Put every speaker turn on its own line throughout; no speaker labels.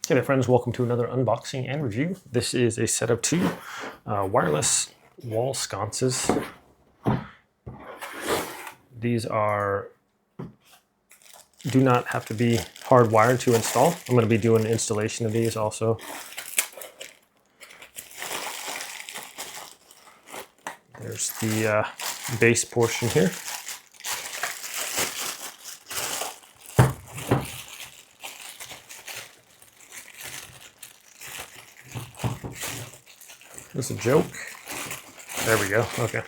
Hey there friends, welcome to another unboxing and review. This is a set of two wireless wall sconces. These do not have to be hardwired to install. I'm going to be doing an installation of these also. There's the base portion here. That's a joke. There we go. Okay.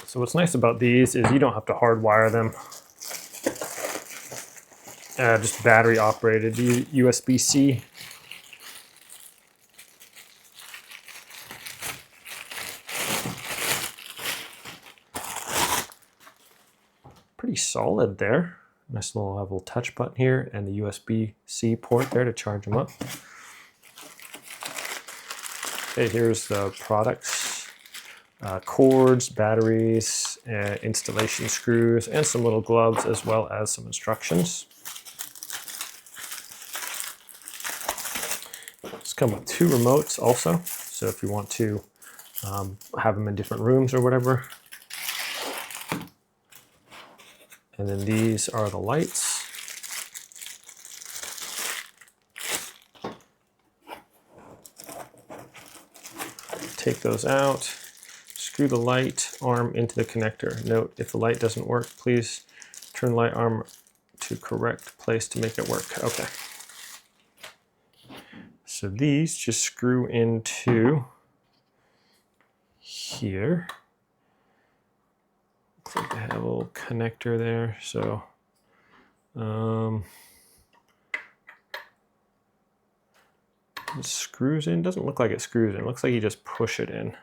So what's nice about these is you don't have to hardwire them. Just battery operated, USB-C. Pretty solid there. Nice little touch button here and the USB-C port there to charge them up. Okay, here's the products, cords, batteries, installation screws, and some little gloves, as well as some instructions. It's come with two remotes also, so if you want to have them in different rooms or whatever. And then these are the lights. Take those out, screw the light arm into the connector. Note, if the light doesn't work, please turn the light arm to correct place to make it work. Okay. So these just screw into here. Looks like they have a little connector there. So it screws in. Doesn't look like it screws in. It looks like you just push it in.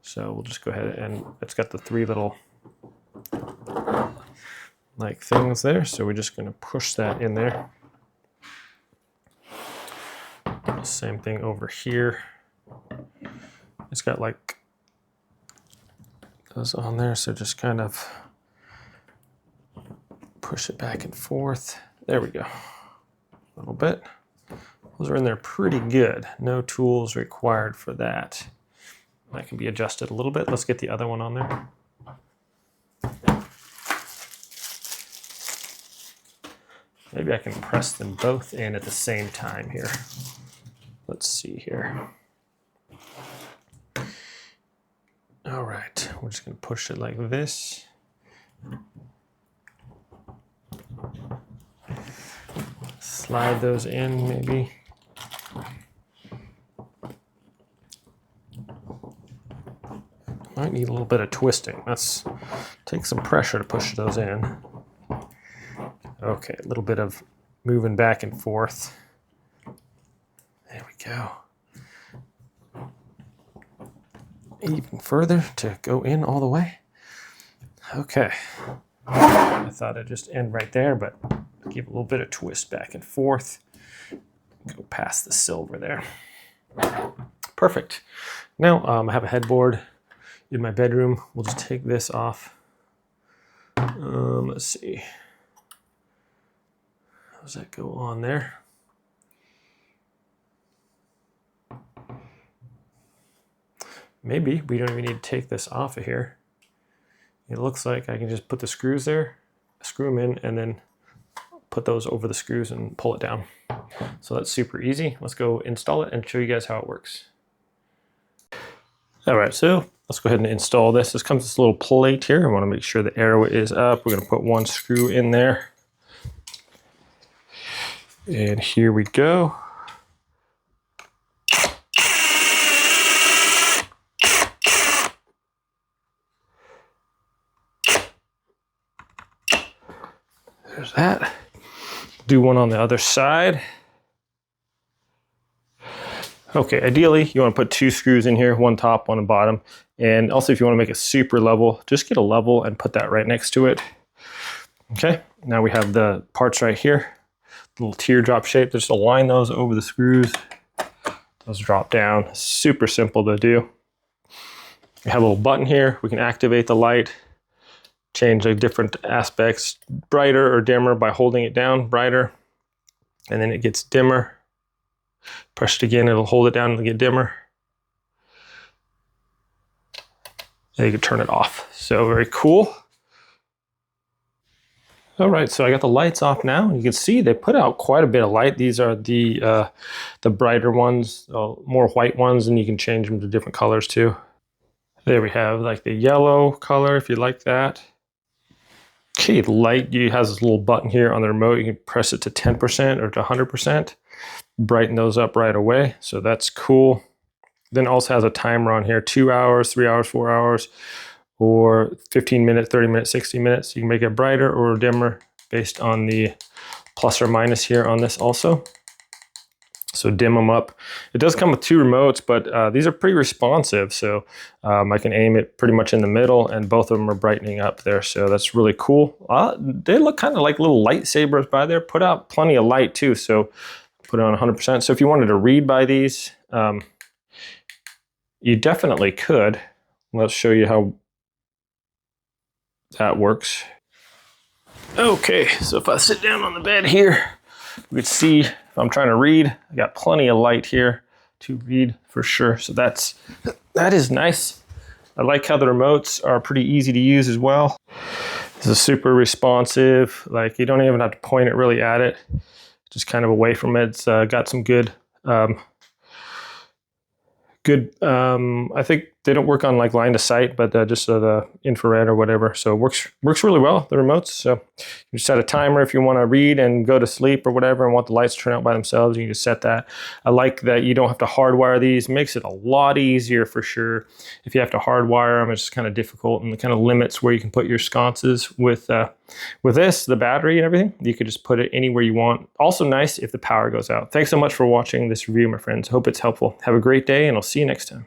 So we'll just go ahead and it's got the three little like things there. So we're just going to push that in there. Same thing over here. It's got like those on there. So just kind of push it back and forth. There we go. A little bit. Those are in there pretty good. No tools required for that. That can be adjusted a little bit. Let's get the other one on there. Maybe I can press them both in at the same time here. Let's see here. All right, we're just gonna push it like this. Slide those in maybe. Might need a little bit of twisting. Let's take some pressure to push those in. Okay, a little bit of moving back and forth. There we go. Even further to go in all the way. Okay. I thought I'd just end right there, but give a little bit of twist back and forth. Go past the silver there. Perfect. Now I have a headboard in my bedroom. We'll just take this off. Let's see. How does that go on there? Maybe we don't even need to take this off of here. It looks like I can just put the screws there, screw them in, and then put those over the screws and pull it down. So that's super easy. Let's go install it and show you guys how it works. All right, so let's go ahead and install this. This comes with this little plate here. I want to make sure the arrow is up. We're going to put one screw in there. And here we go. There's that. Do one on the other side. Okay, ideally you want to put two screws in here, one top, one bottom. And also if you want to make it super level, just get a level and put that right next to it. Okay, now we have the parts right here, little teardrop shape. Just align those over the screws. Those drop down, super simple to do. We have a little button here. We can activate the light, change the different aspects, brighter or dimmer by holding it down, brighter. and then it gets dimmer. Press it again, it'll hold it down and get dimmer. And you can turn it off. So very cool. All right, so I got the lights off now, and you can see they put out quite a bit of light. These are the brighter ones, more white ones, and you can change them to different colors too. There we have like the yellow color if you like that. Okay, the light has this little button here on the remote. You can press it to 10% or to 100%. Brighten those up right away, so that's cool. Then it also has a timer on here, 2 hours, 3 hours, 4 hours, or 15 minutes, 30 minutes, 60 minutes. You can make it brighter or dimmer based on the plus or minus here on this also. So dim them up. It does come with 2 remotes, but these are pretty responsive. So I can aim it pretty much in the middle, and both of them are brightening up there. So that's really cool. They look kind of like little lightsabers by there. Put out plenty of light too. So put it on 100%. So if you wanted to read by these, you definitely could. Let's show you how that works. Okay, so if I sit down on the bed here, you can see if I'm trying to read, I got plenty of light here to read for sure. So that is nice. I like how the remotes are pretty easy to use as well. This is super responsive. Like you don't even have to point it really at it, just kind of away from it. It's got some good I think they don't work on like line to sight, but just the infrared or whatever. So it works really well, the remotes. So you just set a timer if you want to read and go to sleep or whatever and want the lights to turn out by themselves. You can just set that. I like that you don't have to hardwire these. It makes it a lot easier for sure. If you have to hardwire them, it's just kind of difficult, and it kind of limits where you can put your sconces. With this, the battery and everything, you could just put it anywhere you want. Also nice if the power goes out. Thanks so much for watching this review, my friends. Hope it's helpful. Have a great day, and I'll see you next time.